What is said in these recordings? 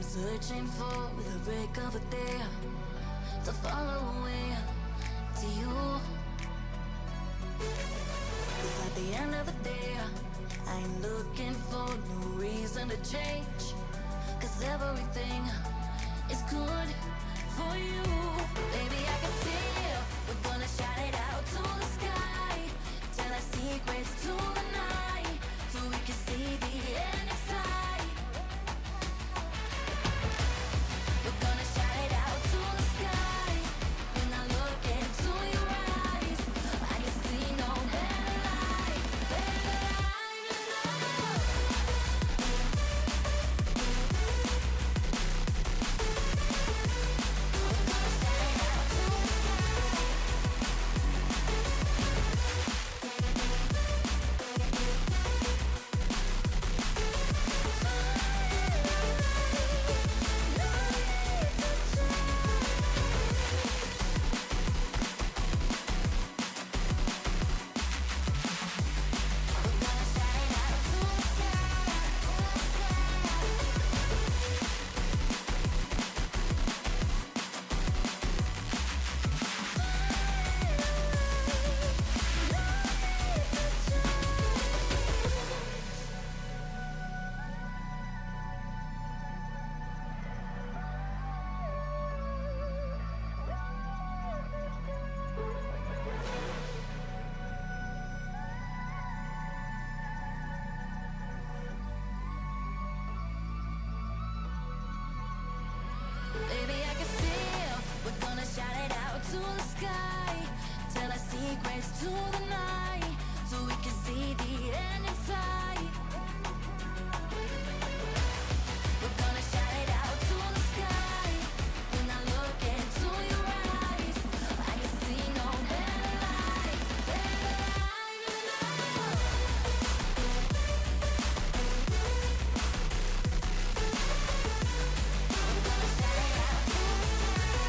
Searching for the break of a day to follow away to you. 'Cause at the end of the day, I'm looking for no reason to change. 'Cause everything is good for you. Baby, I can see we're gonna shout it out to the sky. Tell our secrets to the night, so we can see the end inside. We're gonna shout it out to the sky. When I look into your eyes, I can see no better light, better light than love. We're gonna shout it out to the sky. Baby, I can see we're gonna shout it out to the sky. Tell our secrets to the night, so we can see the end inside. We're gonna shout it out to the sky. When I look into your eyes, I can see no better light, better light than love. We're gonna shout it out to the sky.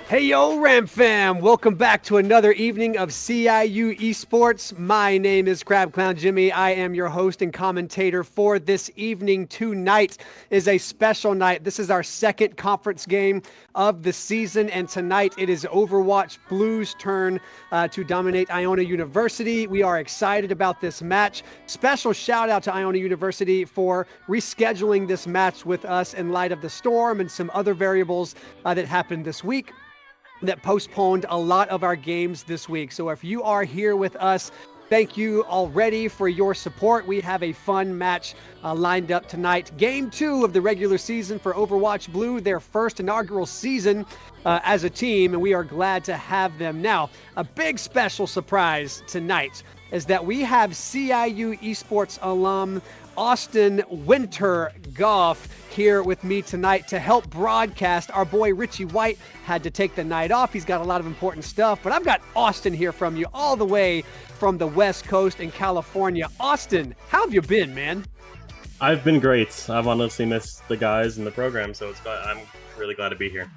Hey yo, Ram fam! Welcome back to another evening of CIU Esports. My name is Crab Clown Jimmy. I am your host and commentator for this evening. Tonight is a special night. This is our second conference game of the season, and tonight it is Overwatch Blue's turn to dominate Iona University. We are excited about this match. Special shout out to Iona University for rescheduling this match with us in light of the storm and some other variables that happened this week that postponed a lot of our games this week. So if you are here with us, thank you already for your support. We have a fun match lined up tonight. Game 2 of the regular season for Overwatch Blue, their first inaugural season as a team, and we are glad to have them. Now, a big special surprise tonight is that we have CIU Esports alum Austin Wintergoff here with me tonight to help broadcast. Our boy Richie White had to take the night off. He's got a lot of important stuff, but I've got Austin here from you all the way from the West Coast in California. Austin, how have you been, man? I've been great. I've honestly missed the guys in the program, so I'm really glad to be here.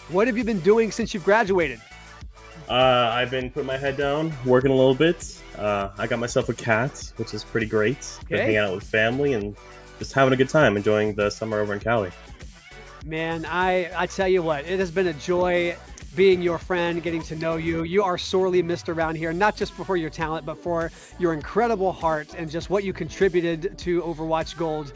What have you been doing since you've graduated? I've been putting my head down, working a little bit. I got myself a cat, which is pretty great. Been hanging out with family and just having a good time, enjoying the summer over in Cali. Man, I tell you what, it has been a joy being your friend, getting to know you. You are sorely missed around here, not just for your talent, but for your incredible heart and just what you contributed to Overwatch Gold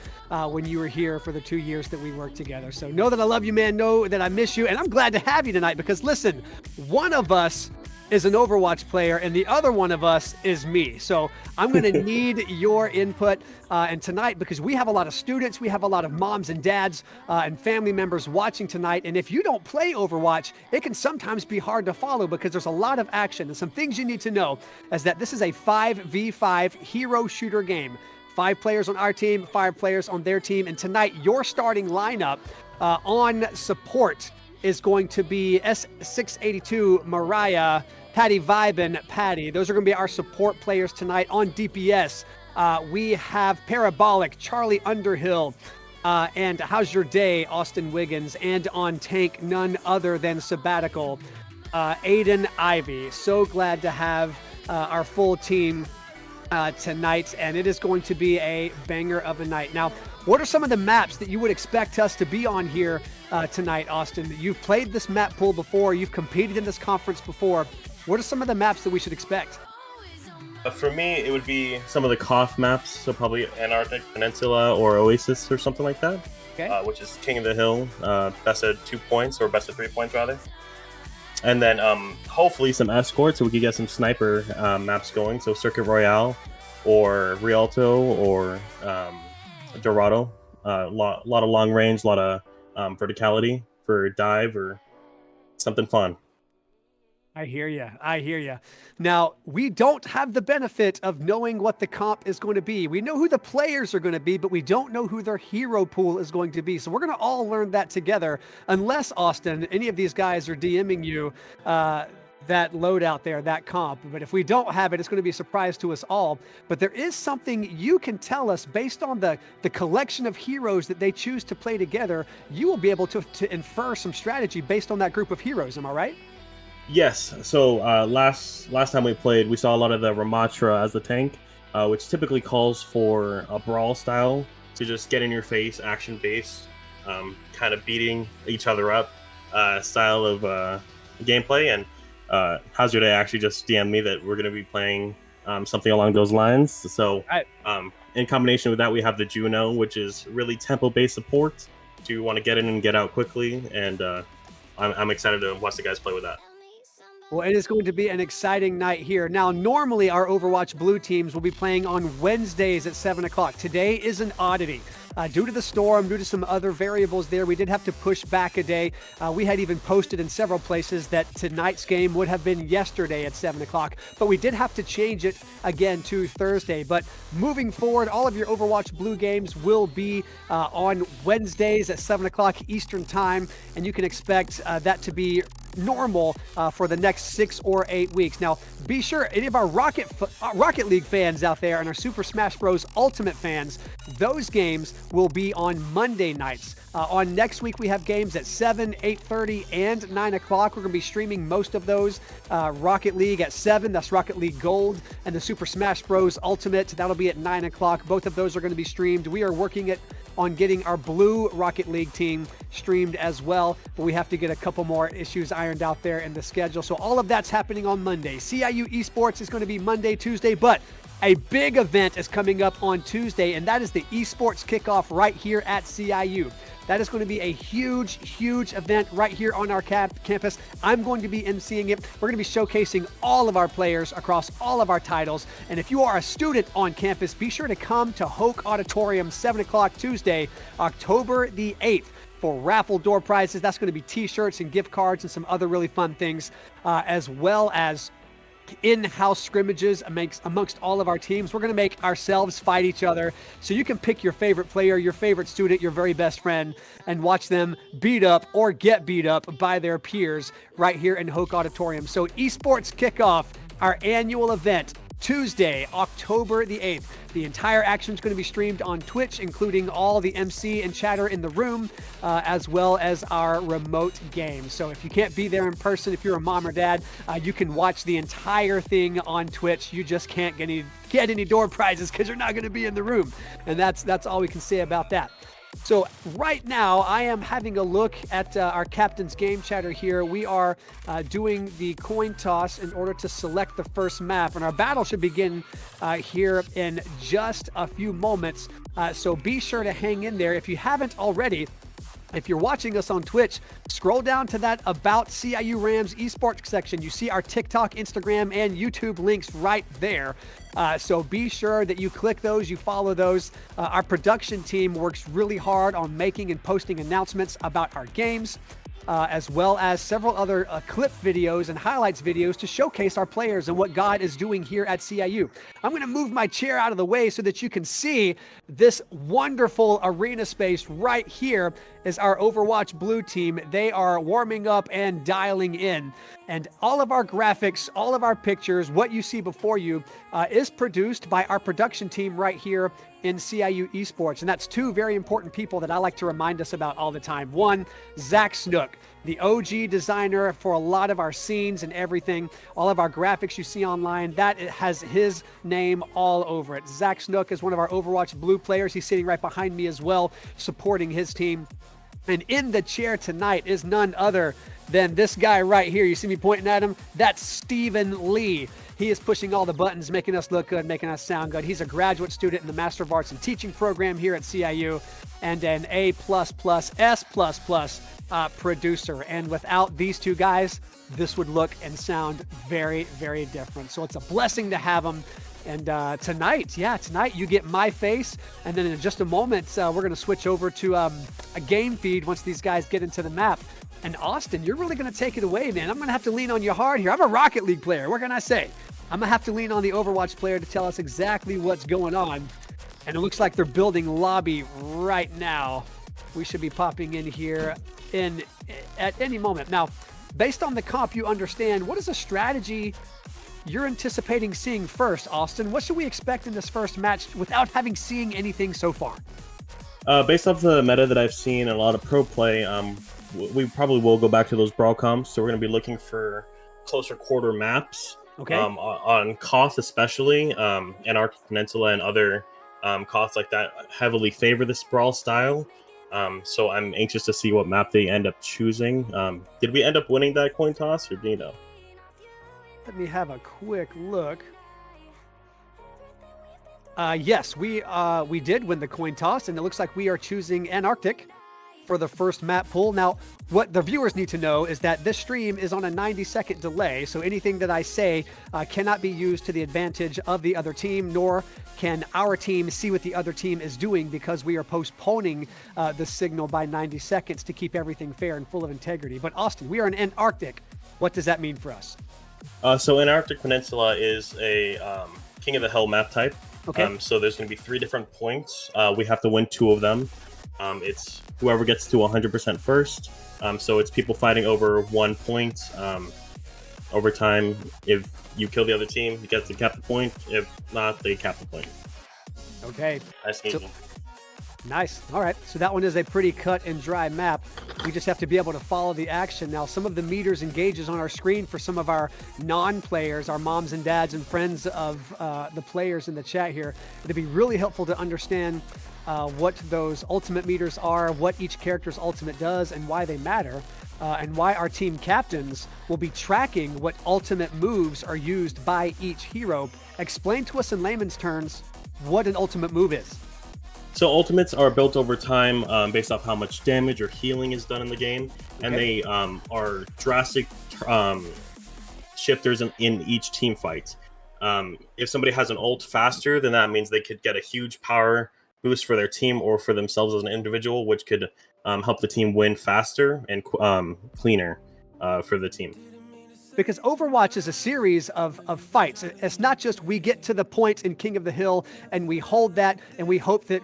when you were here for the 2 years that we worked together. So know that I love you, man. Know that I miss you. And I'm glad to have you tonight because, listen, one of us is an Overwatch player and the other one of us is me. So I'm going to need your input. And tonight, because we have a lot of students, we have a lot of moms and dads and family members watching tonight. And if you don't play Overwatch, it can sometimes be hard to follow because there's a lot of action. And some things you need to know is that this is a 5v5 hero shooter game. 5 players on our team, 5 players on their team. And tonight, your starting lineup on support is going to be S682 Mariah, Patty Vibin, Patty. Those are going to be our support players tonight. On DPS, we have Parabolic, Charlie Underhill, and How's Your Day, Austin Wiggins. And on tank, none other than Sabbatical, Aiden Ivy. So glad to have our full team tonight, and it is going to be a banger of a night. Now, what are some of the maps that you would expect us to be on here tonight, Austin? You've played this map pool before. You've competed in this conference before. What are some of the maps that we should expect? For me, it would be some of the COF maps, so probably Antarctic Peninsula or Oasis or something like that, okay. Which is King of the Hill, best of 2 points, or best of 3 points, rather. And then hopefully some escorts, so we could get some sniper maps going, so Circuit Royale or Rialto or Dorado. A lot of long range, a lot of verticality for dive or something fun. I hear you. I hear you. Now, we don't have the benefit of knowing what the comp is going to be. We know who the players are going to be, but we don't know who their hero pool is going to be. So we're going to all learn that together, unless, Austin, any of these guys are DMing you that loadout there, that comp. But if we don't have it, it's going to be a surprise to us all. But there is something you can tell us based on the collection of heroes that they choose to play together. You will be able to infer some strategy based on that group of heroes. Am I right? Yes. So last time we played, we saw a lot of the Ramatra as the tank, which typically calls for a brawl style to just get in your face, action based, kind of beating each other up style of gameplay. And How's Your Day actually just DM'd me that we're going to be playing something along those lines. So in combination with that, we have the Juno, which is really tempo based support to want to get in and get out quickly. And I'm excited to watch the guys play with that. Well, it is going to be an exciting night here. Now, normally our Overwatch Blue teams will be playing on Wednesdays at 7 o'clock. Today is an oddity. Due to the storm, due to some other variables there, we did have to push back a day. We had even posted in several places that tonight's game would have been yesterday at 7 o'clock, but we did have to change it again to Thursday. But moving forward, all of your Overwatch Blue games will be on Wednesdays at 7 o'clock Eastern Time, and you can expect that to be normal for the next 6 or 8 weeks. Now, be sure, any of our Rocket League fans out there and our Super Smash Bros. Ultimate fans, those games will be on Monday nights. On next week, we have games at 7, 8:30, and 9 o'clock. We're going to be streaming most of those. Rocket League at 7, that's Rocket League Gold, and the Super Smash Bros. Ultimate, that'll be at 9 o'clock. Both of those are going to be streamed. We are working on getting our Blue Rocket League team streamed as well, but we have to get a couple more issues ironed out there in the schedule. So all of that's happening on Monday. CIU Esports is going to be Monday, Tuesday, but a big event is coming up on Tuesday, and that is the Esports kickoff right here at CIU. That is going to be a huge, huge event right here on our campus. I'm going to be emceeing it. We're going to be showcasing all of our players across all of our titles. And if you are a student on campus, be sure to come to Hoke Auditorium, 7 o'clock Tuesday, October the 8th. For raffle door prizes. That's going to be t-shirts and gift cards and some other really fun things, as well as in-house scrimmages amongst all of our teams. We're going to make ourselves fight each other, so you can pick your favorite player, your favorite student, your very best friend, and watch them beat up or get beat up by their peers right here in Hoke Auditorium. So Esports Kickoff, our annual event, Tuesday, October the 8th. The entire action is going to be streamed on Twitch, including all the MC and chatter in the room, as well as our remote game. So if you can't be there in person, if you're a mom or dad, you can watch the entire thing on Twitch. You just can't get any door prizes because you're not going to be in the room. And that's all we can say about that. So right now, I am having a look at our captain's game chatter here. We are doing the coin toss in order to select the first map, and our battle should begin here in just a few moments. So be sure to hang in there. If you haven't already, if you're watching us on Twitch, scroll down to that About CIU Rams Esports section. You see our TikTok, Instagram, and YouTube links right there. So be sure that you click those, you follow those. Our production team works really hard on making and posting announcements about our games, as well as several other clip videos and highlights videos to showcase our players and what God is doing here at CIU. I'm going to move my chair out of the way so that you can see this wonderful arena space right here is our Overwatch Blue team. They are warming up and dialing in. And all of our graphics, all of our pictures, what you see before you is produced by our production team right here in CIU Esports. And that's two very important people that I like to remind us about all the time. One, Zach Snook, the OG designer for a lot of our scenes and everything. All of our graphics you see online, that has his name all over it. Zach Snook is one of our Overwatch Blue players. He's sitting right behind me as well, supporting his team. And in the chair tonight is none other than this guy right here. You see me pointing at him? That's Stephen Lee. He is pushing all the buttons, making us look good, making us sound good. He's a graduate student in the Master of Arts and Teaching program here at CIU, and an A++, S++ producer. And without these two guys, this would look and sound very, very different. So it's a blessing to have them. And tonight you get my face, and then in just a moment we're going to switch over to a game feed once these guys get into the map. And Austin, you're really going to take it away, man. I'm going to have to lean on you hard here. I'm a Rocket League player. What can I say? I'm going to have to lean on the Overwatch player to tell us exactly what's going on. And it looks like they're building lobby right now. We should be popping in here at any moment. Now, based on the comp you understand, what is a strategy you're anticipating seeing first, Austin? What should we expect in this first match without having seen anything so far? Based off the meta that I've seen and a lot of pro play, we probably will go back to those brawl comps. So we're going to be looking for closer quarter maps. Okay. On Koth especially, and Arctic Peninsula and other Koths like that heavily favor the sprawl style. So I'm anxious to see what map they end up choosing. Did we end up winning that coin toss, or do you know? Let me have a quick look. Yes, we did win the coin toss, and it looks like we are choosing Antarctic for the first map pool. Now, what the viewers need to know is that this stream is on a 90-second delay, so anything that I say cannot be used to the advantage of the other team, nor can our team see what the other team is doing, because we are postponing the signal by 90 seconds to keep everything fair and full of integrity. But Austin, we are in Antarctic. What does that mean for us? So Antarctic Peninsula is a King of the Hill map type. Okay. So there's going to be 3 different points. We have to win 2 of them. It's whoever gets to 100% first. So it's people fighting over 1 point. Over time, if you kill the other team, you get to cap the point. If not, they cap the point. Okay. Nice. Nice. All right. So that one is a pretty cut and dry map. We just have to be able to follow the action. Now, some of the meters and gauges on our screen for some of our non-players, our moms and dads and friends of the players in the chat here, it'd be really helpful to understand what those ultimate meters are, what each character's ultimate does, and why they matter, and why our team captains will be tracking what ultimate moves are used by each hero. Explain to us in layman's terms what an ultimate move is. So ultimates are built over time based off how much damage or healing is done in the game, and they are drastic shifters in each team fight. If somebody has an ult faster, then that means they could get a huge power boost for their team or for themselves as an individual, which could help the team win faster and cleaner for the team. Because Overwatch is a series of fights. It's not just we get to the point in King of the Hill and we hold that and we hope that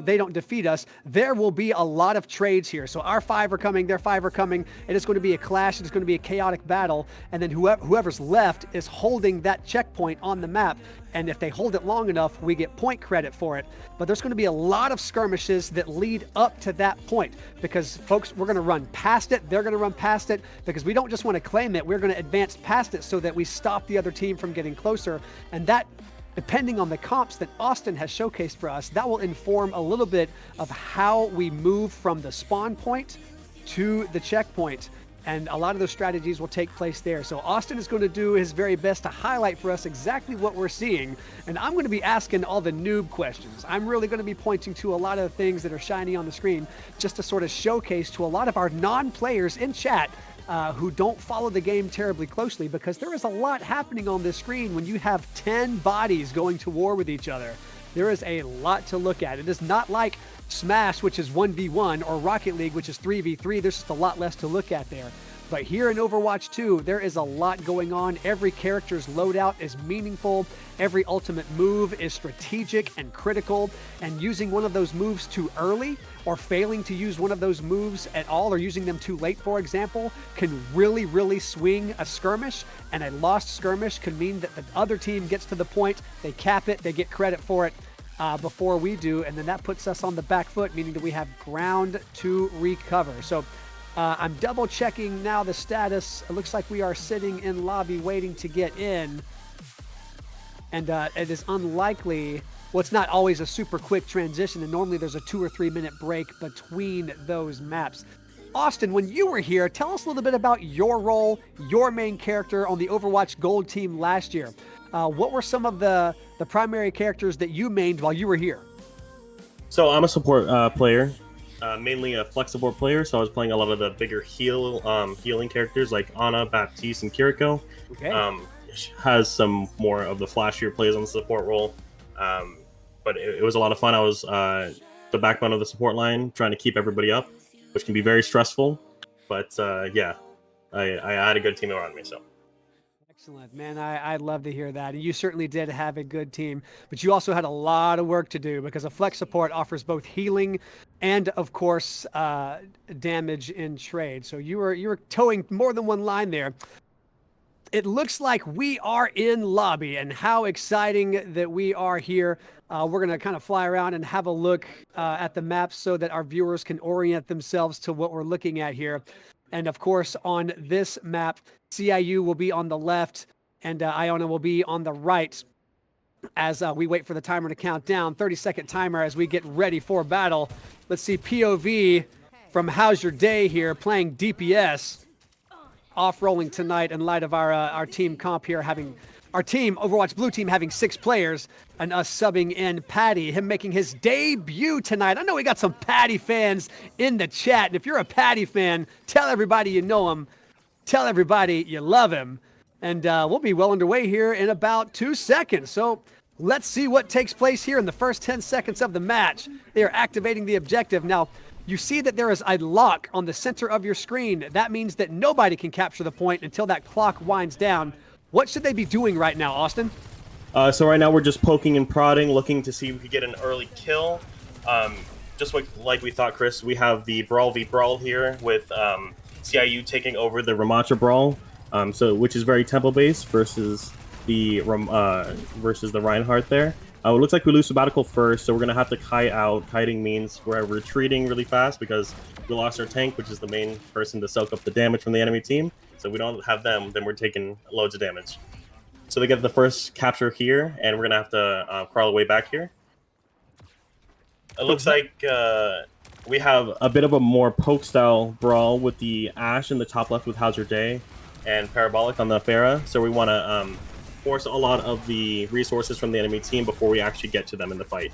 they don't defeat us. There will be a lot of trades here. So our 5 are coming, their 5 are coming, and it's going to be a clash. It's going to be a chaotic battle. And then whoever's left is holding that checkpoint on the map. And if they hold it long enough, we get point credit for it. But there's going to be a lot of skirmishes that lead up to that point, because folks, we're going to run past it. They're going to run past it, because we don't just want to claim it. We're going to advance past it so that we stop the other team from getting closer. And that, depending on the comps that Austin has showcased for us, that will inform a little bit of how we move from the spawn point to the checkpoint. And a lot of those strategies will take place there. So Austin is going to do his very best to highlight for us exactly what we're seeing. And I'm going to be asking all the noob questions. I'm really going to be pointing to a lot of the things that are shiny on the screen just to sort of showcase to a lot of our non-players in chat who don't follow the game terribly closely, because there is a lot happening on this screen when you have 10 bodies going to war with each other. There is a lot to look at. It is not like Smash, which is 1v1, or Rocket League, which is 3v3. There's just a lot less to look at there. But here in Overwatch 2, there is a lot going on. Every character's loadout is meaningful. Every ultimate move is strategic and critical. And using one of those moves too early, or failing to use one of those moves at all, or using them too late, for example, can really, really swing a skirmish. And a lost skirmish could mean that the other team gets to the point, they cap it, they get credit for it before we do. And then that puts us on the back foot, meaning that we have ground to recover. So I'm double checking now the status. It looks like we are sitting in lobby waiting to get in. And it is unlikely, well, it's not always a super quick transition, and normally there's a 2 or 3 minute break between those maps. Austin, when you were here, tell us a little bit about your role, your main character on the Overwatch Gold team last year. What were some of the primary characters that you mained while you were here? So I'm a support player, mainly a flex support player. So I was playing a lot of the bigger healing characters like Ana, Baptiste, and Kiriko. Okay. Has some more of the flashier plays on the support role. But it was a lot of fun. I was the backbone of the support line, trying to keep everybody up, which can be very stressful. But yeah, I had a good team around me. So Excellent, man. I'd love to hear that. And you certainly did have a good team, but you also had a lot of work to do because a flex support offers both healing and, of course, damage in trade. So you were towing more than one line there. It looks like we are in lobby, and how exciting that we are here. We're going to kind of fly around and have a look at the map so that our viewers can orient themselves to what we're looking at here. And of course, on this map, CIU will be on the left and Iona will be on the right as we wait for the timer to count down. 30-second timer as we get ready for battle. Let's see POV from How's Your Day here playing DPS. Off-rolling tonight in light of our team comp here having our team, Overwatch Blue Team, having 6 players and us subbing in Patty, him making his debut tonight. I know we got some Patty fans in the chat, and if you're a Patty fan, tell everybody you know him, tell everybody you love him, and we'll be well underway here in about 2 seconds. So let's see what takes place here in the first 10 seconds of the match. They are activating the objective. Now, you see that there is a lock on the center of your screen. That means that nobody can capture the point until that clock winds down. What should they be doing right now, Austin? So right now we're just poking and prodding, looking to see if we could get an early kill. Just like we thought, Chris, we have the Brawl v Brawl here with CIU taking over the Ramatra Brawl, which is very tempo-based versus the Reinhardt there. It looks like we lose sabbatical first, so we're going to have to kite out. Kiting means we're retreating really fast because we lost our tank, which is the main person to soak up the damage from the enemy team. So if we don't have them, then we're taking loads of damage. So they get the first capture here, and we're going to have to crawl away back here. It looks like we have a bit of a more poke-style brawl with the Ashe in the top left with How's Your Day and Parabolic on the Pharah. So we want to force a lot of the resources from the enemy team before we actually get to them in the fight.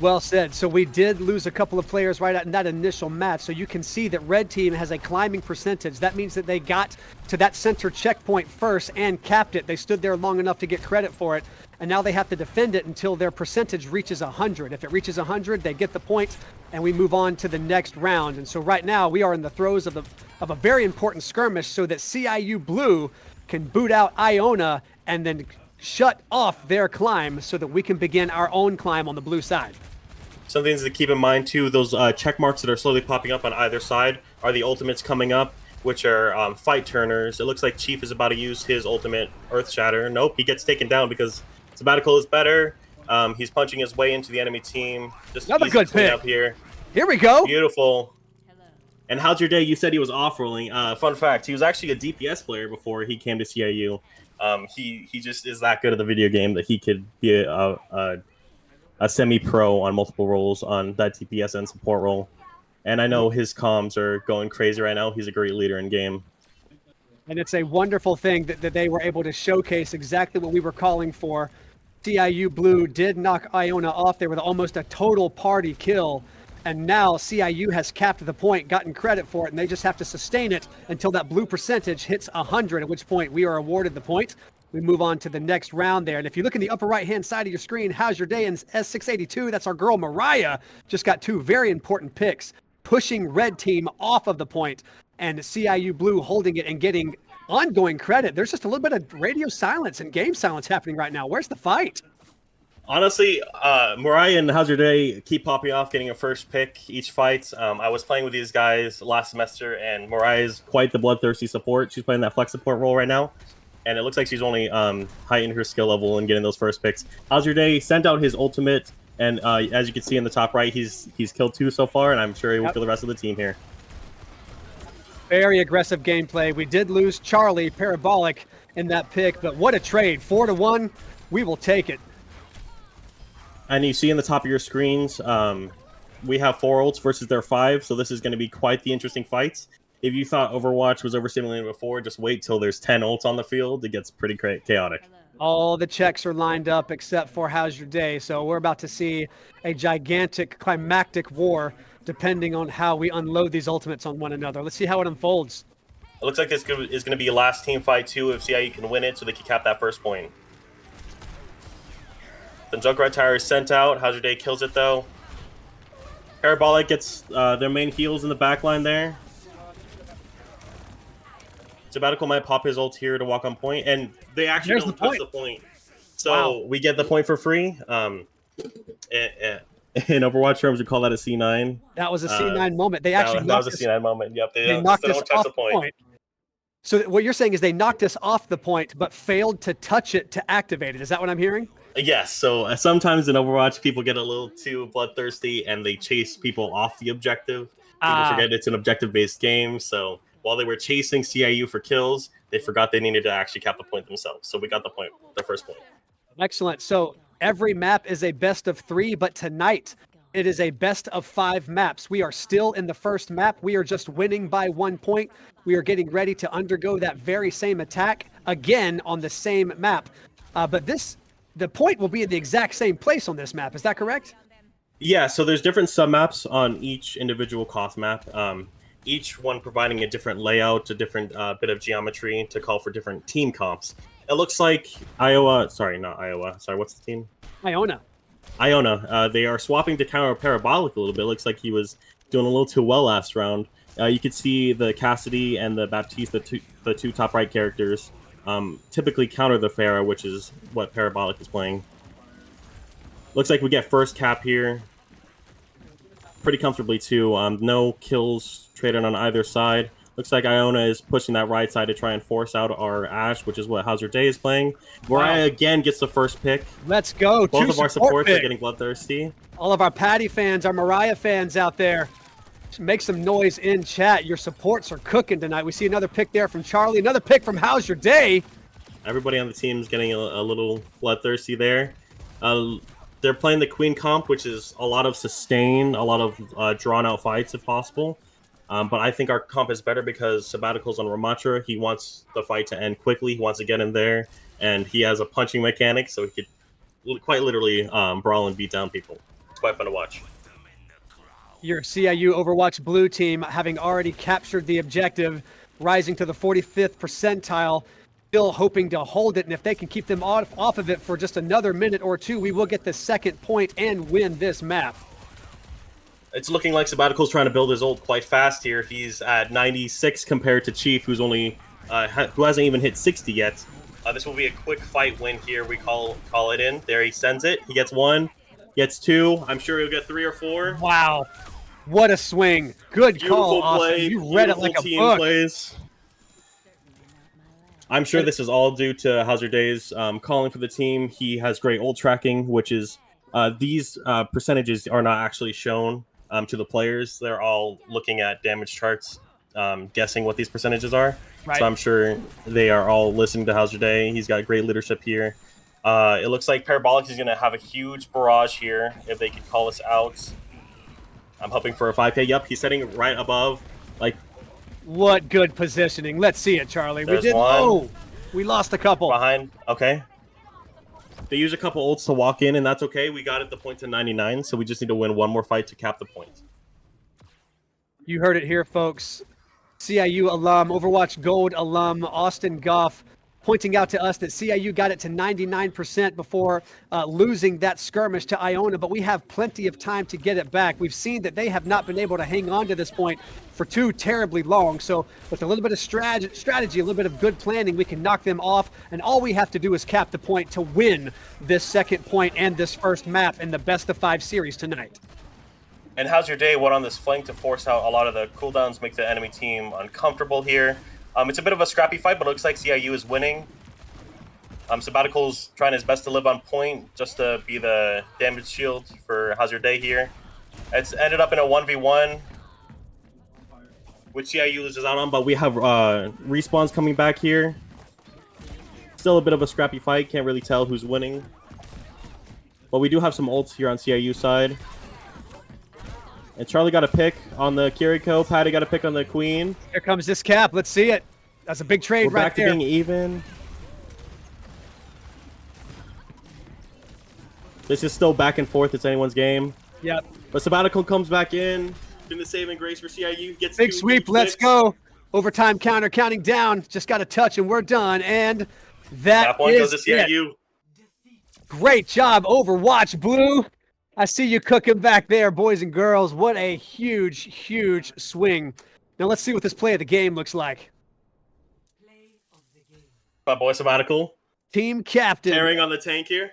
Well said. So we did lose a couple of players right in that initial match. So you can see that red team has a climbing percentage. That means that they got to that center checkpoint first and capped it. They stood there long enough to get credit for it. And now they have to defend it until their percentage reaches 100. If it reaches 100, they get the point, and we move on to the next round. And so right now we are in the throes of a very important skirmish so that CIU Blue can boot out Iona and then shut off their climb so that we can begin our own climb on the blue side. Some things to keep in mind too, those check marks that are slowly popping up on either side are the ultimates coming up, which are fight turners. It looks like Chief is about to use his ultimate Earth Shatter. Nope, he gets taken down because Sabbatical is better. He's punching his way into the enemy team. Just another good pick up here. Here we go. Beautiful. And How's Your Day? You said he was off-rolling. Fun fact, he was actually a DPS player before he came to CIU. He just is that good at the video game that he could be a semi-pro on multiple roles on that DPS and support role. And I know his comms are going crazy right now. He's a great leader in game. And it's a wonderful thing that they were able to showcase exactly what we were calling for. CIU Blue did knock Iona off there with almost a total party kill. And now CIU has capped the point, gotten credit for it, and they just have to sustain it until that blue percentage hits 100, at which point we are awarded the point. We move on to the next round there. And if you look in the upper right-hand side of your screen, How's Your Day in S682, that's our girl Mariah, just got 2 very important picks, pushing red team off of the point, and CIU Blue holding it and getting ongoing credit. There's just a little bit of radio silence and game silence happening right now. Where's the fight? Honestly, Mariah and How's Your Day keep popping off, getting a first pick each fight. I was playing with these guys last semester, and Mariah's quite the bloodthirsty support. She's playing that flex support role right now, and it looks like she's only heightened her skill level and getting those first picks. How's Your Day sent out his ultimate, and as you can see in the top right, he's killed 2 so far, and I'm sure he will kill the rest of the team here. Very aggressive gameplay. We did lose Charlie Parabolic in that pick, but what a trade. 4-1, we will take it. And you see in the top of your screens, we have 4 ults versus their 5, so this is going to be quite the interesting fights. If you thought Overwatch was overstimulated before, just wait till there's 10 ults on the field. It gets pretty chaotic. All the checks are lined up except for How's Your Day, so we're about to see a gigantic climactic war depending on how we unload these ultimates on one another. Let's see how it unfolds. It looks like this is going to be a last team fight too if CIU can win it so they can cap that first point. The Junkrat Tower is sent out. How's Your Day kills it though. Parabolic gets their main heals in the back line there. Sabbatical might pop his ult here to walk on point, and they actually There's don't the touch point. the point. So Wow. we get the point for free. In Overwatch terms, we call that a C9. That was a C9 moment. They actually that was a knocked us, C9 moment. Yep, they knocked still us don't touch off the the point. point. So what you're saying is they knocked us off the point, but failed to touch it to activate it. Is that what I'm hearing? Yes. So sometimes in Overwatch, people get a little too bloodthirsty and they chase people off the objective. People forget it's an objective-based game. So while they were chasing CIU for kills, they forgot they needed to actually cap the point themselves. So we got the point, the first point. Excellent. So every map is a best of 3, but tonight it is a best of 5 maps. We are still in the first map. We are just winning by 1 point. We are getting ready to undergo that very same attack again on the same map. But the point will be in the exact same place on this map. Is that correct? Yeah, so there's different sub-maps on each individual Koth map. Each one providing a different layout, a different bit of geometry to call for different team comps. It looks like what's the team? Iona. They are swapping to counter Parabolic a little bit. It looks like he was doing a little too well last round. You could see the Cassidy and the Baptiste, the two top right characters, typically counter the Pharah, which is what Parabolic is playing. Looks like we get first cap here. Pretty comfortably, too. No kills traded on either side. Looks like Iona is pushing that right side to try and force out our Ashe, which is what Hazard Day is playing. Mariah again gets the first pick. Let's go. Both of our supports are getting bloodthirsty. All of our Patty fans, our Mariah fans out there, make some noise in chat. Your supports are cooking tonight. We see another pick there from Charlie. Another pick from How's Your Day? Everybody on the team is getting a little bloodthirsty there. They're playing the Queen comp, which is a lot of sustain, a lot of drawn-out fights if possible. But I think our comp is better because Sabbatical's on Ramatra. He wants the fight to end quickly. He wants to get in there, and he has a punching mechanic, so he could quite literally brawl and beat down people. It's quite fun to watch. Your CIU Overwatch blue team, having already captured the objective, rising to the 45th percentile, still hoping to hold it, and if they can keep them off of it for just another minute or two, we will get the second point and win this map. It's looking like Sabbatical's trying to build his ult quite fast here. He's at 96 compared to Chief, who's only who hasn't even hit 60 yet. This will be a quick fight win here. We call it in. There he sends it. He gets 1, gets 2. I'm sure he'll get 3 or 4. Wow, what a swing! Good call, Austin. You read it like a book. Plays. I'm sure this is all due to Hazard Day's calling for the team. He has great ult tracking, which is these percentages are not actually shown to the players. They're all looking at damage charts, guessing what these percentages are. Right. So I'm sure they are all listening to Hazard Day. He's got great leadership here. It looks like Parabolic is going to have a huge barrage here if they could call us out. I'm hoping for a 5K. Yep, he's setting right above. Like, what good positioning. Let's see it, Charlie. There's we did. One. Oh, we lost a couple. Behind. Okay. They use a couple ults to walk in, and that's okay. We got it the point to 99, so we just need to win one more fight to cap the point. You heard it here, folks. CIU alum, Overwatch Gold alum, Austin Goff, pointing out to us that CIU got it to 99% before losing that skirmish to Iona, but we have plenty of time to get it back. We've seen that they have not been able to hang on to this point for too terribly long, so with a little bit of strategy, a little bit of good planning, we can knock them off, and all we have to do is cap the point to win this second point and this first map in the best of 5 series tonight. And How's Your Day went on this flank to force out a lot of the cooldowns, make the enemy team uncomfortable here. It's a bit of a scrappy fight, but it looks like CIU is winning. Sabbatical's trying his best to live on point, just to be the damage shield for How's Your Day here. It's ended up in a 1v1, which CIU loses out on, but we have respawns coming back here. Still a bit of a scrappy fight, can't really tell who's winning. But we do have some ults here on CIU side. And Charlie got a pick on the Kiriko. Patty got a pick on the Queen. Here comes this cap. Let's see it. That's a big trade We're right back there. to being even. This is still back and forth. It's anyone's game. Yep. But Sabbatical comes back in. Been the saving grace for CIU. Gets Big 2 sweep. Let's picks. go. Overtime counter counting down. Just got a touch and we're done. And that one is goes to CIU. it. Great job, Overwatch Blue. I see you cooking back there, boys and girls. What a huge, huge swing. Now let's see what this play of the game looks like. My boy Sabbatical Team captain. carrying on the tank here.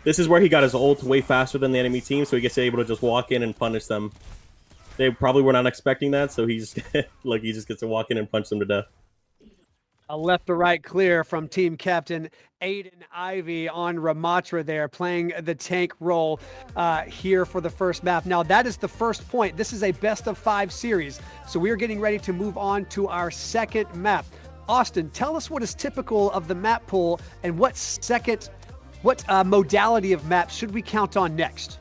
This is where he got his ult way faster than the enemy team, so he gets able to just walk in and punish them. They probably were not expecting that, so he's like he just gets to walk in and punch them to death. A left to right clear from team captain Aiden Ivy on Ramatra there, playing the tank role here for the first map. Now, that is the first point. This is a best-of-5 series, so we are getting ready to move on to our second map. Austin, tell us what is typical of the map pool and what modality of maps should we count on next?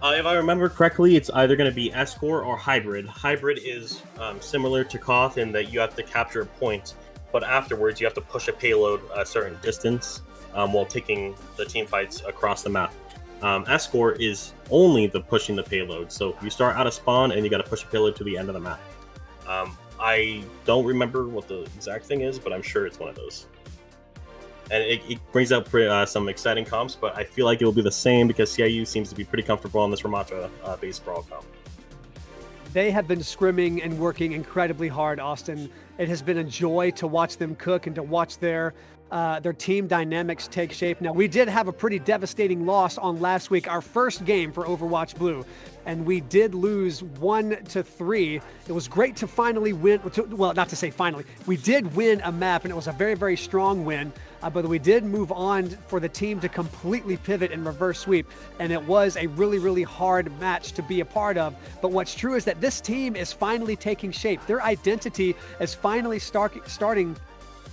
If I remember correctly, it's either going to be Escort or Hybrid. Hybrid is similar to Koth in that you have to capture a point, but afterwards you have to push a payload a certain distance while taking the team fights across the map. Escort is only the pushing the payload, so you start out of spawn and you got to push a payload to the end of the map. I don't remember what the exact thing is, but I'm sure it's one of those. And it brings up some exciting comps, but I feel like it will be the same because CIU seems to be pretty comfortable on this Ramatra base brawl comp. They have been scrimming and working incredibly hard, Austin. It has been a joy to watch them cook and to watch their team dynamics take shape. Now, we did have a pretty devastating loss on last week, our first game for Overwatch Blue, and we did lose 1-3. It was great to finally win. Well, not to say finally. We did win a map, and it was a very, very strong win. But we did move on for the team to completely pivot and reverse sweep. And it was a really, really hard match to be a part of. But what's true is that this team is finally taking shape. Their identity is finally starting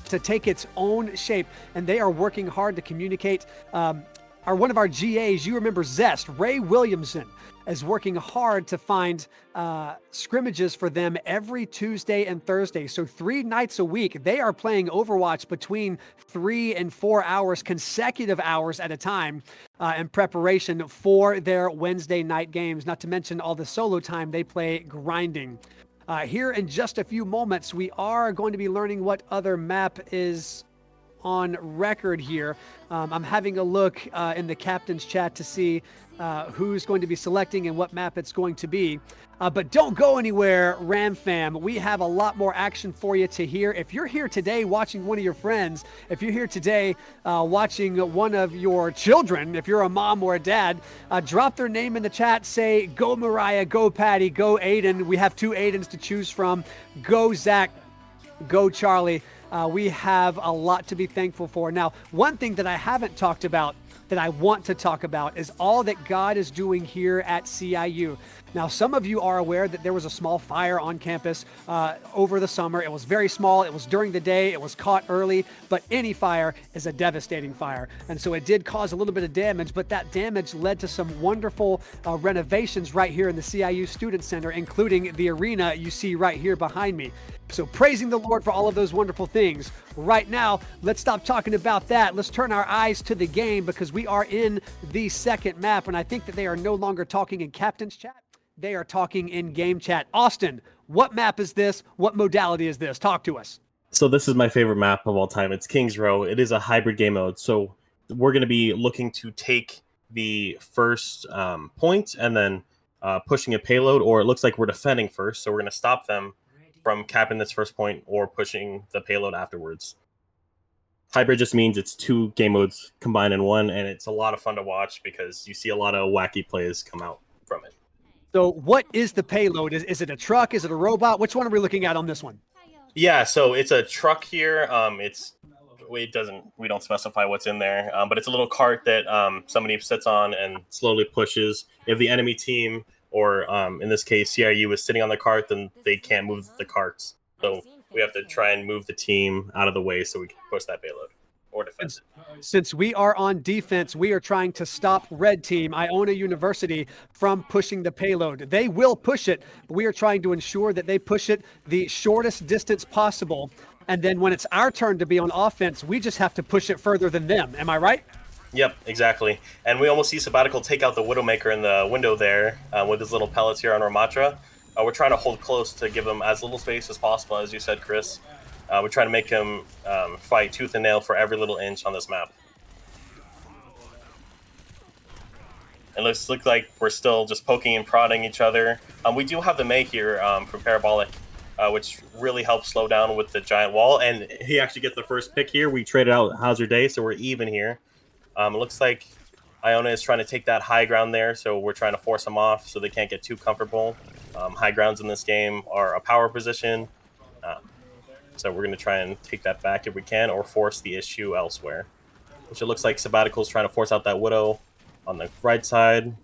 to take its own shape. And they are working hard to communicate. One of our GAs, you remember Zest, Ray Williamson, is working hard to find scrimmages for them every Tuesday and Thursday. So 3 nights a week, they are playing Overwatch between 3 and 4 hours, consecutive hours at a time, in preparation for their Wednesday night games, not to mention all the solo time they play grinding. Here in just a few moments, we are going to be learning what other map is on record here. I'm having a look in the captain's chat to see who's going to be selecting and what map it's going to be. But don't go anywhere, Ram fam. We have a lot more action for you to hear. If you're here today watching one of your friends, if you're here today watching one of your children, if you're a mom or a dad, drop their name in the chat. Say, go Mariah, go Patty, go Aiden. We have 2 Aidens to choose from. Go Zach, go Charlie. We have a lot to be thankful for. Now, one thing that I haven't talked about that I want to talk about is all that God is doing here at CIU. Now, some of you are aware that there was a small fire on campus over the summer. It was very small. It was during the day. It was caught early. But any fire is a devastating fire. And so it did cause a little bit of damage, but that damage led to some wonderful renovations right here in the CIU Student Center, including the arena you see right here behind me. So praising the Lord for all of those wonderful things. Right now, let's stop talking about that. Let's turn our eyes to the game because we are in the second map. And I think that they are no longer talking in captain's chat. They are talking in game chat. Austin, what map is this? What modality is this? Talk to us. So this is my favorite map of all time. It's King's Row. It is a hybrid game mode. So we're going to be looking to take the first point and then pushing a payload, or it looks like we're defending first. So we're going to stop them from capping this first point or pushing the payload afterwards. Hybrid just means it's 2 game modes combined in one, and it's a lot of fun to watch because you see a lot of wacky plays come out from it. So what is the payload? Is it a truck? Is it a robot? Which one are we looking at on this one? Yeah, so it's a truck here. We don't specify what's in there, but it's a little cart that somebody sits on and slowly pushes. If the enemy team, or in this case, CIU is sitting on the cart, then they can't move the carts. So we have to try and move the team out of the way so we can push that payload or defend it. Since we are on defense, we are trying to stop red team, Iona University, from pushing the payload. They will push it, but we are trying to ensure that they push it the shortest distance possible. And then when it's our turn to be on offense, we just have to push it further than them. Am I right? Yep, exactly. And we almost see Sabbatical take out the Widowmaker in the window there with his little pellets here on Ramatra. We're trying to hold close to give him as little space as possible, as you said, Chris. We're trying to make him fight tooth and nail for every little inch on this map. It looks like we're still just poking and prodding each other. We do have the May here from Parabolic, which really helps slow down with the giant wall. And he actually gets the first pick here. We traded out How's Day, so we're even here. It looks like Iona is trying to take that high ground there, so we're trying to force them off so they can't get too comfortable. High grounds in this game are a power position, so we're going to try and take that back if we can, or force the issue elsewhere. Which it looks like Sabbatical's trying to force out that Widow on the right side.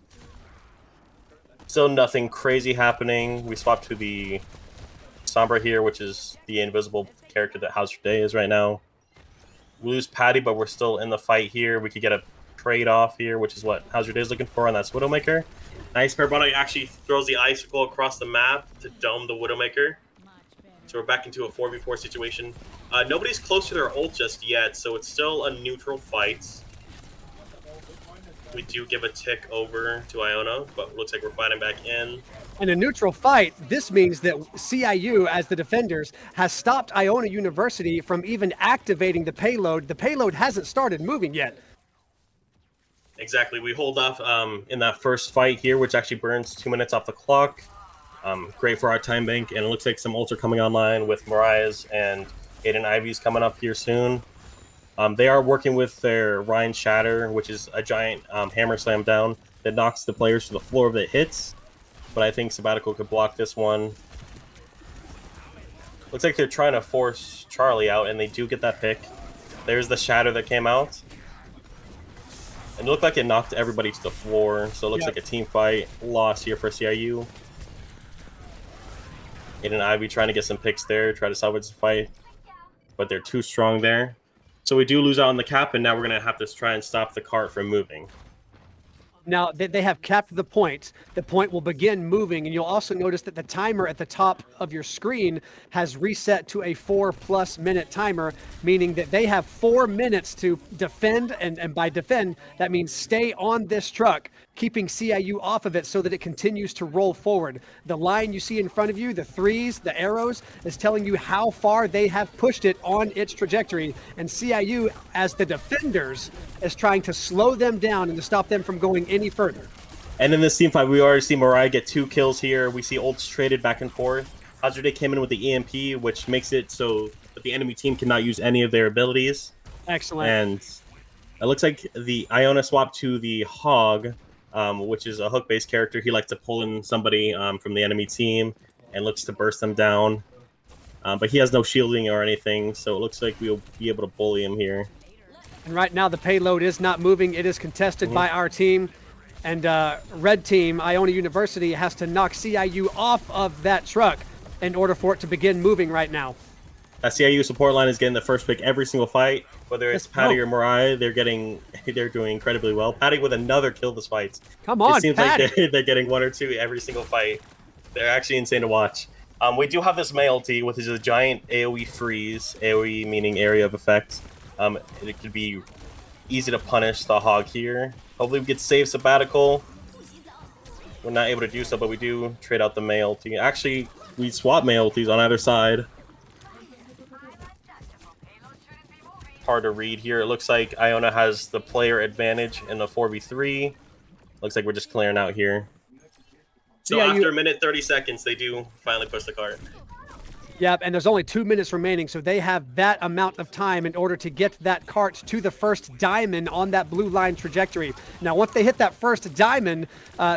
Still nothing crazy happening. We swap to the Sombra here, which is the invisible character that How's Day is right now. We lose Patty, but we're still in the fight here. We could get a trade-off here, which is what How's Day is looking for, and that's Widowmaker. Nice. Parabolic actually throws the icicle across the map to dome the Widowmaker. So we're back into a 4v4 situation. Nobody's close to their ult just yet, so it's still a neutral fight. We do give a tick over to Iona, but it looks like we're fighting back in. In a neutral fight, this means that CIU, as the defenders, has stopped Iona University from even activating the payload. The payload hasn't started moving yet. Exactly. We hold off in that first fight here, which actually burns 2 minutes off the clock. Great for our time bank, and it looks like some ults are coming online with Mariah's and Aiden Ivy's coming up here soon. They are working with their Ryan Shatter, which is a giant hammer slam down that knocks the players to the floor if it hits. But I think Sabbatical could block this one. Looks like they're trying to force Charlie out, and they do get that pick. There's the Shatter that came out. And it looked like it knocked everybody to the floor, so it looks like a team fight. Loss here for CIU. Aiden Ivy trying to get some picks there, try to salvage the fight. But they're too strong there. So we do lose out on the cap, and now we're going to have to try and stop the cart from moving. Now, they have capped the point. The point will begin moving, and you'll also notice that the timer at the top of your screen has reset to a 4+ minute timer, meaning that they have 4 minutes to defend, and by defend, that means stay on this truck, keeping CIU off of it so that it continues to roll forward. The line you see in front of you, the threes, the arrows, is telling you how far they have pushed it on its trajectory, and CIU, as the defenders, is trying to slow them down and to stop them from going any further. And in this team fight, we already see Mariah get 2 kills here. We see ults traded back and forth. Hazarday came in with the EMP, which makes it so that the enemy team cannot use any of their abilities. Excellent. And it looks like the Iona swapped to the Hog, which is a hook-based character. He likes to pull in somebody from the enemy team and looks to burst them down. But he has no shielding or anything, so it looks like we'll be able to bully him here. And right now the payload is not moving. It is contested by our team. And red team, Iona University, has to knock CIU off of that truck in order for it to begin moving right now. CIU support line is getting the first pick every single fight. Whether it's Patty or Mariah, they're doing incredibly well. Patty with another kill this fight. Come on, it seems Patty. like they're getting 1 or 2 every single fight. They're actually insane to watch. We do have this May ulti, which is a giant AoE freeze. AoE meaning area of effect. It could be easy to punish the Hog here. Hopefully we get save Sabbatical. We're not able to do so, but we do trade out the May ulti. Actually, we swap May ultis on either side. Hard to read here. It looks like Iona has the player advantage in the 4v3. Looks like we're just clearing out here. So after a minute 30 seconds, they do finally push the cart. Yep, and there's only 2 minutes remaining, so they have that amount of time in order to get that cart to the first diamond on that blue line trajectory. Now, once they hit that first diamond,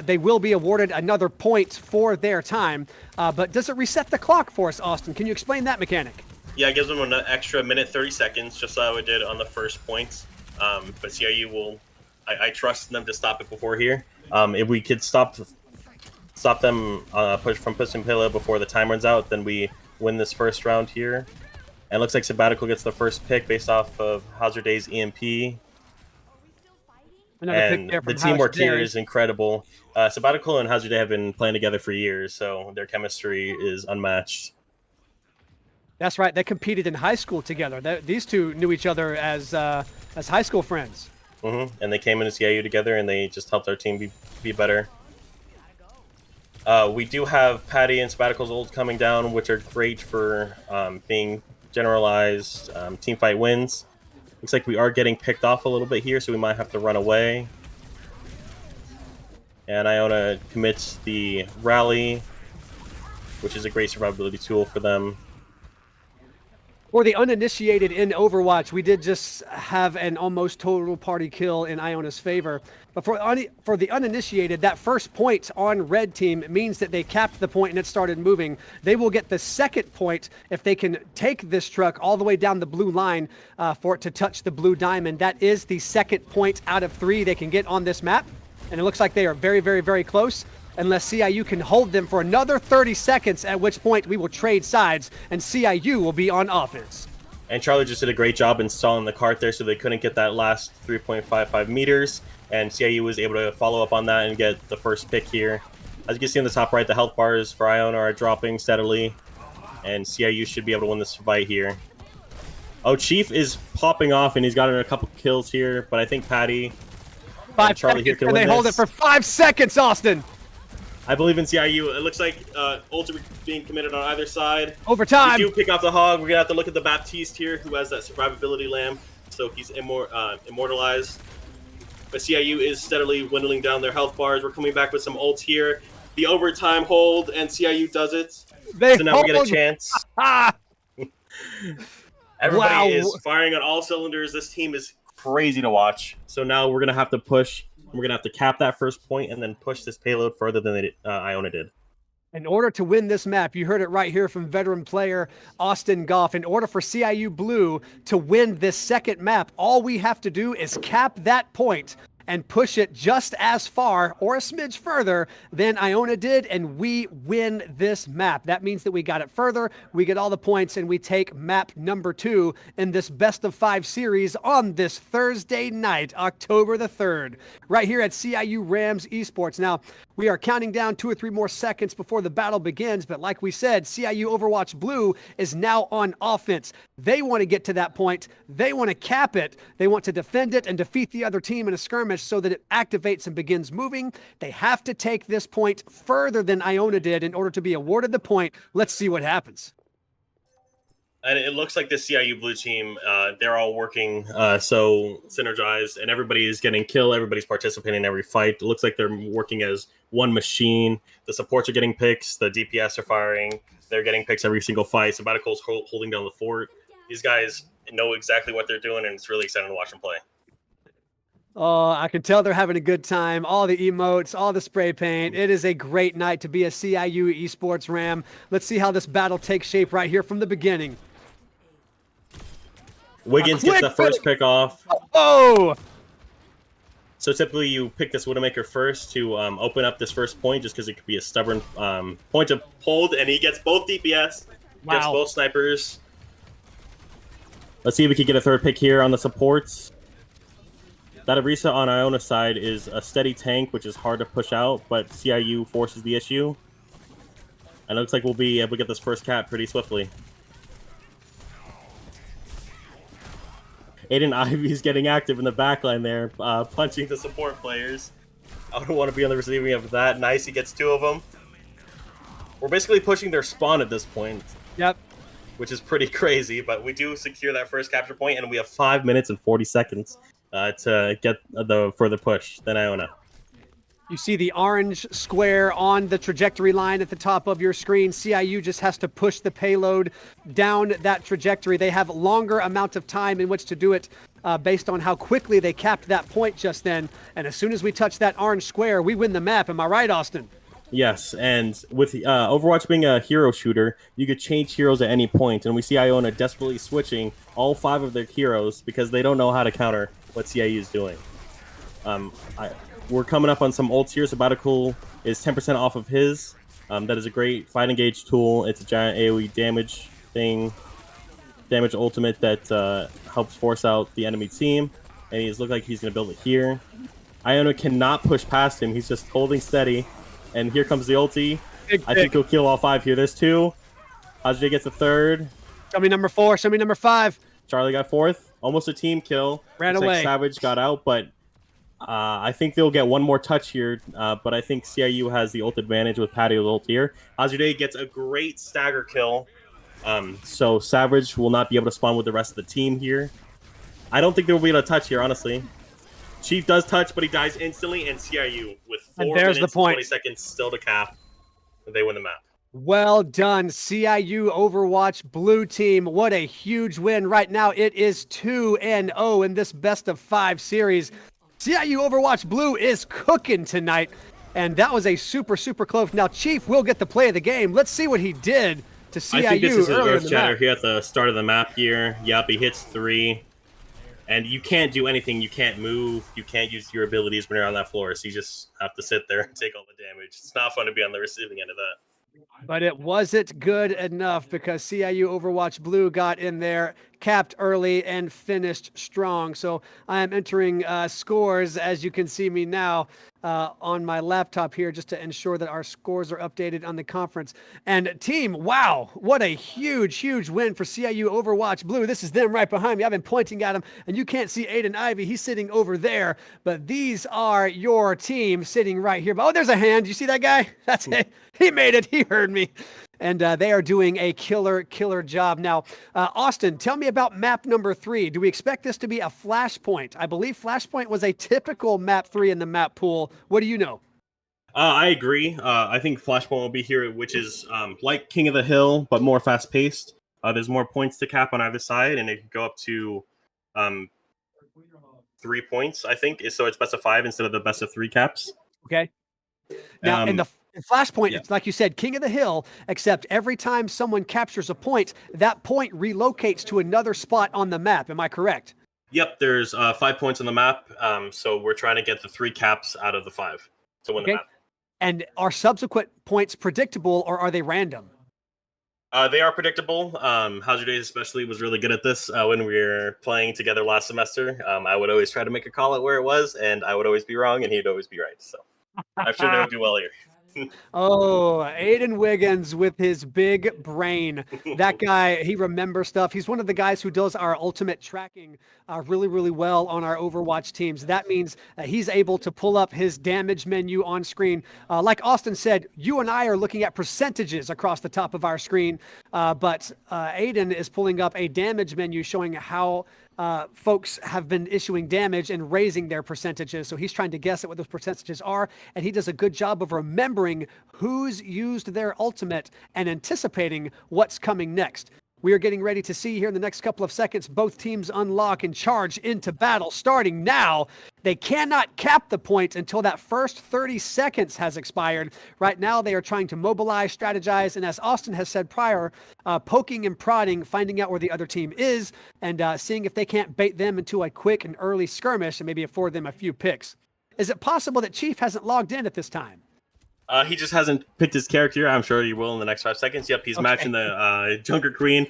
they will be awarded another point for their time. But does it reset the clock for us, Austin? Can you explain that mechanic? Yeah, it gives them an extra minute 30 seconds, just how it did on the first points. But CIU will... I trust them to stop it before here. If we could stop them from pushing Pilla before the time runs out, then we win this first round here. And it looks like Sabbatical gets the first pick based off of Hazarday's EMP. And the teamwork here is incredible. Sabbatical and Hazarday have been playing together for years, so their chemistry is unmatched. That's right. They competed in high school together. These two knew each other as high school friends. And they came into CIU together, and they just helped our team be better. We do have Patty and Sabbatical's ult coming down, which are great for being generalized team fight wins. Looks like we are getting picked off a little bit here, so we might have to run away. And Iona commits the rally, which is a great survivability tool for them. For the uninitiated in Overwatch, we did just have an almost total party kill in Iona's favor. But for the uninitiated, that first point on red team means that they capped the point and it started moving. They will get the second point if they can take this truck all the way down the blue line for it to touch the blue diamond. That is the second point out of 3 they can get on this map. And it looks like they are very, very, very close. Unless CIU can hold them for another 30 seconds, at which point we will trade sides and CIU will be on offense. And Charlie just did a great job installing the cart there so they couldn't get that last 3.55 meters. And CIU was able to follow up on that and get the first pick here. As you can see on the top right, the health bars for Iona are dropping steadily. And CIU should be able to win this fight here. Oh, Chief is popping off and he's gotten a couple kills here. But I think Patty and Charlie here can win this. They hold it for 5 seconds, Austin. I believe in CIU. It looks like ultimate being committed on either side. Overtime. We do pick off the hog. We're going to have to look at the Baptiste here, who has that survivability lamp, so he's immortalized. But CIU is steadily dwindling down their health bars. We're coming back with some ults here. The overtime hold, and CIU does it. So now we get a chance. Everybody is firing on all cylinders. This team is crazy to watch. So now we're going to have to push. We're going to have to cap that first point and then push this payload further than Iona did. In order to win this map, you heard it right here from veteran player Austin Goff. In order for CIU Blue to win this second map, all we have to do is cap that point and push it just as far or a smidge further than Iona did, and we win this map. That means that we got it further, we get all the points, and we take map number 2 in this best of 5 series on this Thursday night, October the 3rd, right here at CIU Rams Esports. Now, we are counting down 2 or 3 more seconds before the battle begins, but like we said, CIU Overwatch Blue is now on offense. They want to get to that point. They want to cap it. They want to defend it and defeat the other team in a skirmish so that it activates and begins moving. They have to take this point further than Iona did in order to be awarded the point. Let's see what happens. And it looks like the CIU Blue team, they're all working so synergized, and everybody is getting killed. Everybody's participating in every fight. It looks like they're working as one machine. The supports are getting picks. The DPS are firing. They're getting picks every single fight. Sabbatical's holding down the fort. These guys know exactly what they're doing, and it's really exciting to watch them play. Oh, I can tell they're having a good time. All the emotes, all the spray paint. It is a great night to be a CIU Esports Ram. Let's see how this battle takes shape right here from the beginning. Wiggins gets the first pick off. Oh! So typically you pick this Widowmaker first to open up this first point just because it could be a stubborn point to hold, and he gets both DPS, gets both snipers. Let's see if we can get a third pick here on the supports. That Arisa on Iona's side is a steady tank, which is hard to push out, but CIU forces the issue. And it looks like we'll be able to get this first cap pretty swiftly. Aiden Ivy's getting active in the backline there, punching the support players. I don't want to be on the receiving end of that. Nice, he gets 2 of them. We're basically pushing their spawn at this point. Yep. Which is pretty crazy, but we do secure that first capture point, and we have 5 minutes and 40 seconds to get the further push than Iona. You see the orange square on the trajectory line at the top of your screen. CIU just has to push the payload down that trajectory. They have longer amount of time in which to do it based on how quickly they capped that point just then. And as soon as we touch that orange square, we win the map. Am I right, Austin? Yes, and with Overwatch being a hero shooter, you could change heroes at any point. And we see Iona desperately switching all 5 of their heroes because they don't know how to counter what CIU is doing. We're coming up on some ults here. Sabbatical is 10% off of his. That is a great fight engage tool. It's a giant AoE damage thing, damage ultimate that helps force out the enemy team. And he's looked like he's going to build it here. Iona cannot push past him. He's just holding steady. And here comes the ulti. I think he'll kill all 5 here. There's 2. Hajide gets a 3rd. Show me number 4. Show me number 5. Charlie got 4th. Almost a team kill. Ran away. Like Savage got out, but I think they'll get one more touch here. But I think CIU has the ult advantage with Patio's ult here. Hajide gets a great stagger kill. So Savage will not be able to spawn with the rest of the team here. I don't think there will be a touch here, honestly. Chief does touch, but he dies instantly, and CIU with And 4 there's minutes the and point. 20 seconds still to cap, they win the map. Well done, CIU Overwatch Blue Team. What a huge win. Right now, it is 2-0 in this best-of-5 series. CIU Overwatch Blue is cooking tonight, and that was a super, super close. Now, Chief will get the play of the game. Let's see what he did to CIU I think this is his earlier in earth the shatter map. here at the start of the map here. Yep, he hits 3. And you can't do anything. You can't move. You can't use your abilities when you're on that floor. So you just have to sit there and take all the damage. It's not fun to be on the receiving end of that. But it wasn't good enough because CIU Overwatch Blue got in there, capped early, and finished strong. So I am entering scores, as you can see me now, on my laptop here, just to ensure that our scores are updated on the conference. And team, wow, what a huge, huge win for CIU Overwatch Blue. This is them right behind me. I've been pointing at them, and you can't see Aiden Ivy. He's sitting over there. But these are your team sitting right here. Oh, there's a hand. You see that guy? That's it. He made it. He heard me. And they are doing a killer job. Now, Austin, tell me about map number 3. Do we expect this to be a Flashpoint? I believe Flashpoint was a typical map 3 in the map pool. What do you know? I agree. I think Flashpoint will be here, which is like King of the Hill, but more fast-paced. There's more points to cap on either side, and it can go up to 3 points, I think. So it's best of 5 instead of the best of 3 caps. Okay. Now, in Flashpoint, yeah. it's like you said, King of the Hill, except every time someone captures a point, that point relocates to another spot on the map. Am I correct? Yep, there's 5 points on the map, so we're trying to get the 3 caps out of the 5 to win the map. And are subsequent points predictable, or are they random? They are predictable. Hazard Days especially was really good at this when we were playing together last semester. I would always try to make a call at where it was, and I would always be wrong, and he'd always be right. So I'm sure they would do well here. Oh, Aiden Wiggins with his big brain. That guy, he remembers stuff. He's one of the guys who does our ultimate tracking really, really well on our Overwatch teams. That means he's able to pull up his damage menu on screen. Like Austin said, you and I are looking at percentages across the top of our screen, but Aiden is pulling up a damage menu showing how folks have been issuing damage and raising their percentages. So he's trying to guess at what those percentages are, and he does a good job of remembering who's used their ultimate and anticipating what's coming next. We are getting ready to see here in the next couple of seconds both teams unlock and charge into battle starting now. They cannot cap the point until that first 30 seconds has expired. Right now they are trying to mobilize, strategize, and as Austin has said prior, poking and prodding, finding out where the other team is, and seeing if they can't bait them into a quick and early skirmish and maybe afford them a few picks. Is it possible that Chief hasn't logged in at this time? He just hasn't picked his character. I'm sure he will in the next 5 seconds. Yep, he's matching the Junker Queen.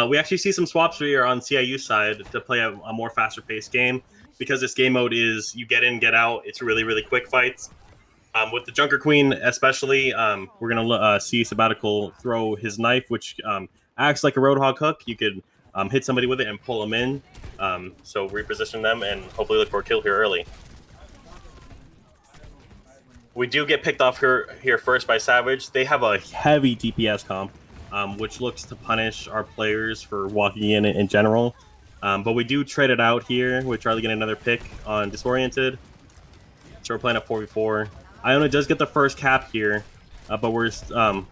We actually see some swaps here on CIU side to play a more faster-paced game. Because this game mode is you get in, get out. It's really, really quick fights. With the Junker Queen especially, we're going to see Sabbatical throw his knife, which acts like a Roadhog hook. You could hit somebody with it and pull them in. So reposition them and hopefully look for a kill here early. We do get picked off here first by Savage. They have a heavy DPS comp, which looks to punish our players for walking in general. But we do trade it out here with Charlie getting another pick on Disoriented. So we're playing a 4v4. Iona does get the first cap here, but we're,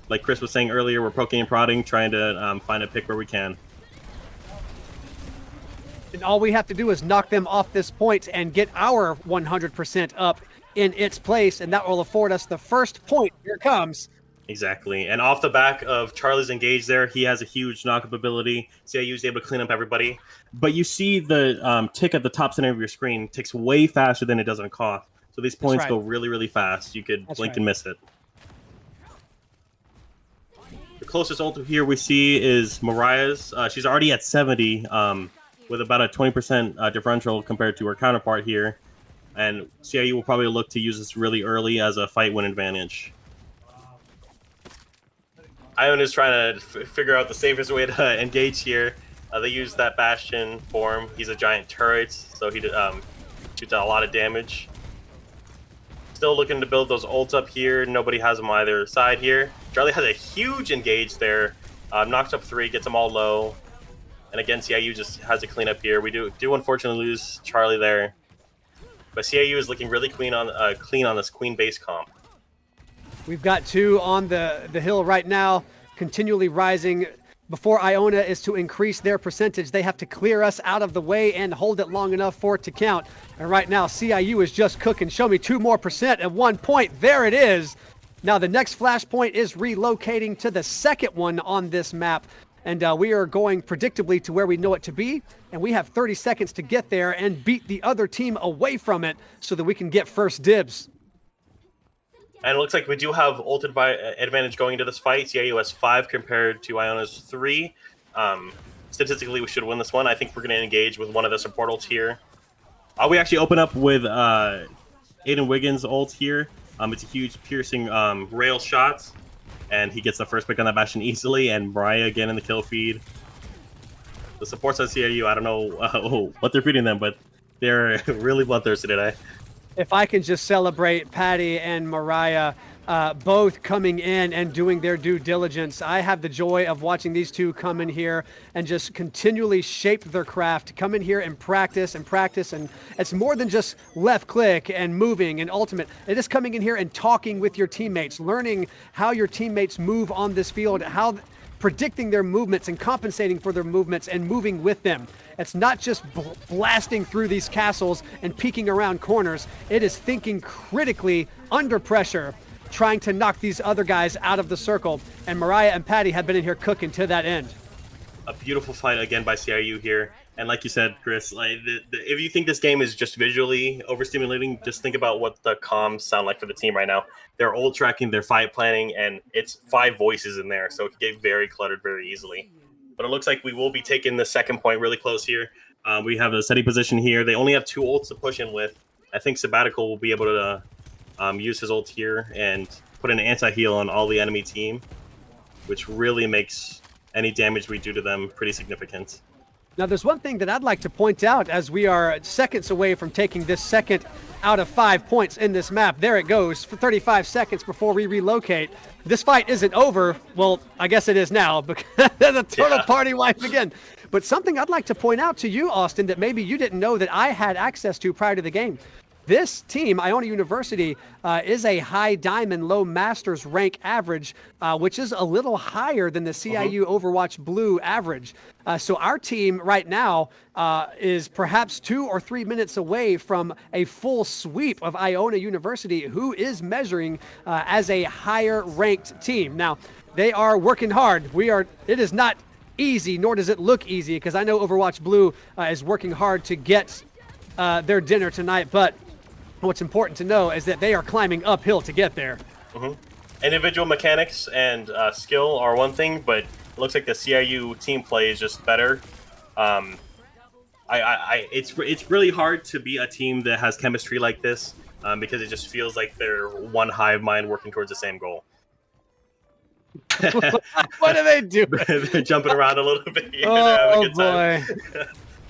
like Chris was saying earlier, we're poking and prodding, trying to find a pick where we can. And all we have to do is knock them off this point and get our 100% up in its place, and that will afford us the first point. Here it comes. Exactly. And off the back of Charlie's engaged there, he has a huge knock-up ability. CIU is able to clean up everybody. But you see the tick at the top center of your screen ticks way faster than it does on Koth. So these points go really, really fast. You could blink and miss it. The closest ult here we see is Mariah's. She's already at 70 with about a 20% differential compared to her counterpart here. And CIU will probably look to use this really early as a fight win advantage. Iona is trying to figure out the safest way to engage here. They use that Bastion form. He's a giant turret, so he shoots out a lot of damage. Still looking to build those ults up here. Nobody has them either side here. Charlie has a huge engage there. Knocks up 3, gets them all low. And again, CIU just has to clean up here. We do unfortunately lose Charlie there. But CIU is looking really clean on this queen base comp. We've got 2 on the hill right now, continually rising. Before Iona is to increase their percentage, they have to clear us out of the way and hold it long enough for it to count. And right now, CIU is just cooking. Show me 2 more percent at 1 point. There it is. Now the next flashpoint is relocating to the second one on this map. And we are going predictably to where we know it to be. And we have 30 seconds to get there and beat the other team away from it so that we can get first dibs. And it looks like we do have ult advantage going into this fight. CIU has 5 compared to Iona's 3. Statistically, we should win this one. I think we're going to engage with one of the support ults here. We actually open up with Aiden Wiggins' ult here. It's a huge piercing rail shot. And he gets the first pick on that Bastion easily. And Mariah again in the kill feed. The supports on CIU, I don't know what they're feeding them, but they're really bloodthirsty today. If I can just celebrate Patty and Mariah both coming in and doing their due diligence. I have the joy of watching these 2 come in here and just continually shape their craft, come in here and practice. And it's more than just left click and moving and ultimate. It is coming in here and talking with your teammates, learning how your teammates move on this field, predicting their movements and compensating for their movements and moving with them. It's not just blasting through these castles and peeking around corners. It is thinking critically under pressure, trying to knock these other guys out of the circle. And Mariah and Patty have been in here cooking to that end. A beautiful fight again by CIU here. And like you said, Chris, like if you think this game is just visually overstimulating, just think about what the comms sound like for the team right now. They're ult tracking, they're fight planning, and it's 5 voices in there, so it can get very cluttered very easily. But it looks like we will be taking the second point really close here. We have a steady position here. They only have 2 ults to push in with. I think Sabbatical will be able to use his ult here and put an anti-heal on all the enemy team, which really makes any damage we do to them pretty significant. Now, there's one thing that I'd like to point out as we are seconds away from taking this second out of 5 points in this map. There it goes for 35 seconds before we relocate. This fight isn't over. Well, I guess it is now because the total party wipe again. But something I'd like to point out to you, Austin, that maybe you didn't know that I had access to prior to the game. This team, Iona University, is a high diamond, low masters rank average, which is a little higher than the CIU Overwatch Blue average. So our team right now is perhaps 2 or 3 minutes away from a full sweep of Iona University, who is measuring as a higher ranked team. Now, they are working hard. It is not easy, nor does it look easy, because I know Overwatch Blue is working hard to get their dinner tonight, but what's important to know is that they are climbing uphill to get there. Individual mechanics and skill are one thing, but it looks like the CIU team play is just better. It's really hard to be a team that has chemistry like this because it just feels like they're one hive mind working towards the same goal. What are they doing? They're jumping around a little bit. Oh boy!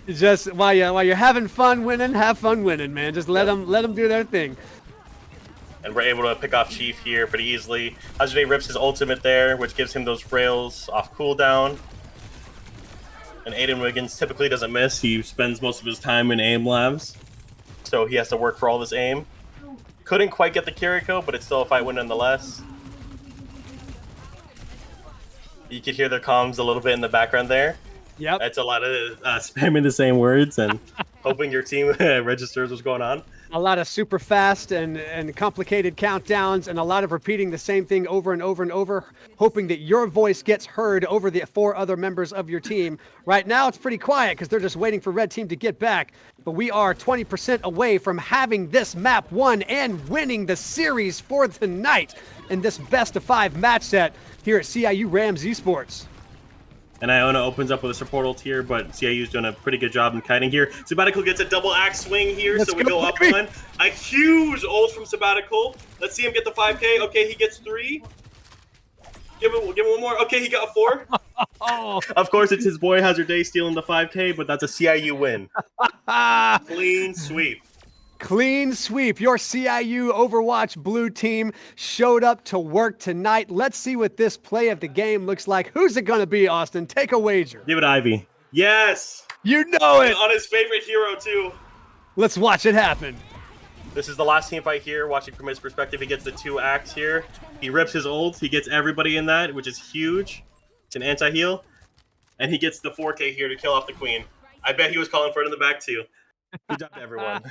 Just while you're having fun winning, have fun winning, man. Just let them do their thing. And we're able to pick off Chief here pretty easily. Hajime rips his ultimate there, which gives him those rails off cooldown. And Aiden Wiggins typically doesn't miss. He spends most of his time in aim labs, so he has to work for all this aim. Couldn't quite get the Kiriko, but it's still a fight win nonetheless. You could hear their comms a little bit in the background there. Yep. That's a lot of spamming the same words and hoping your team registers what's going on. A lot of super fast and complicated countdowns and a lot of repeating the same thing over and over and over, hoping that your voice gets heard over the 4 other members of your team. Right now, it's pretty quiet because they're just waiting for Red Team to get back. But we are 20% away from having this map won and winning the series for tonight in this best-of-5 match set here at CIU Rams Esports. And Iona opens up with a support ult here, but CIU's doing a pretty good job in kiting here. Sabbatical gets a double axe swing here, so we go up one. A huge ult from Sabbatical. Let's see him get the 5K. Okay, he gets 3. Give him one more. Okay, he got 4. Of course, it's his boy Hazard Day stealing the 5K, but that's a CIU win. Clean sweep. Clean sweep. Your CIU Overwatch Blue team showed up to work tonight. Let's see what this play of the game looks like. Who's it going to be, Austin? Take a wager. Give it Ivy. Yes. You know it. On his favorite hero, too. Let's watch it happen. This is the last team fight here. Watching from his perspective, he gets the 2 acts here. He rips his ult. He gets everybody in that, which is huge. It's an anti-heal. And he gets the 4K here to kill off the queen. I bet he was calling for it in the back too. Good job to everyone.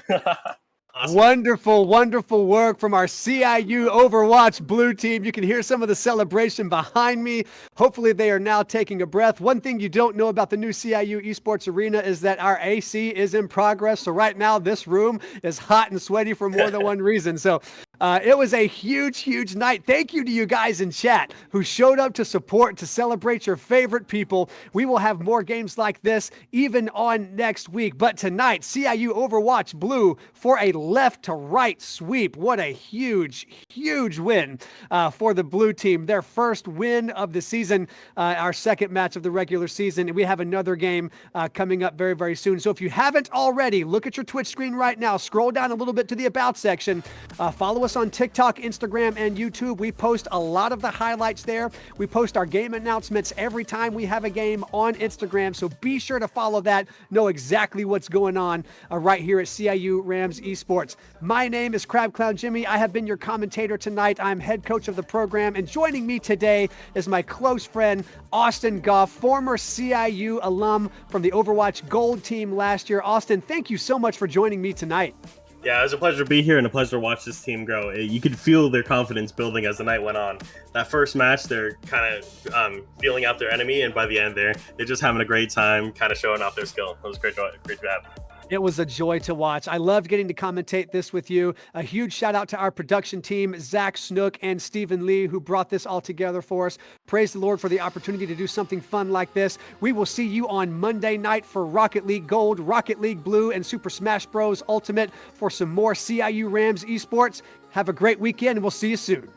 Awesome. Wonderful, wonderful work from our CIU Overwatch blue team. You can hear some of the celebration behind me. Hopefully they are now taking a breath. One thing you don't know about the new CIU Esports Arena is that our AC is in progress. So right now this room is hot and sweaty for more than one reason. So it was a huge, huge night. Thank you to you guys in chat who showed up to support, to celebrate your favorite people. We will have more games like this even on next week. But tonight, CIU Overwatch Blue for a left to right sweep. What a huge, huge win for the blue team. Their first win of the season, our second match of the regular season. And we have another game coming up very, very soon. So if you haven't already, look at your Twitch screen right now. Scroll down a little bit to the About section. Follow us on TikTok, Instagram, and YouTube. We post a lot of the highlights there. We post our game announcements every time we have a game on Instagram. So be sure to follow that. Know exactly what's going on right here at CIU Rams Esports. My name is Crab Clown Jimmy. I have been your commentator tonight. I'm head coach of the program, and joining me today is my close friend, Austin Goff, former CIU alum from the Overwatch Gold team last year. Austin, thank you so much for joining me tonight. Yeah, it was a pleasure to be here and a pleasure to watch this team grow. You could feel their confidence building as the night went on. That first match, they're kind of feeling out their enemy, and by the end they're just having a great time, kind of showing off their skill. It was great to have. It was a joy to watch. I loved getting to commentate this with you. A huge shout out to our production team, Zach Snook and Stephen Lee, who brought this all together for us. Praise the Lord for the opportunity to do something fun like this. We will see you on Monday night for Rocket League Gold, Rocket League Blue, and Super Smash Bros. Ultimate for some more CIU Rams esports. Have a great weekend, and we'll see you soon.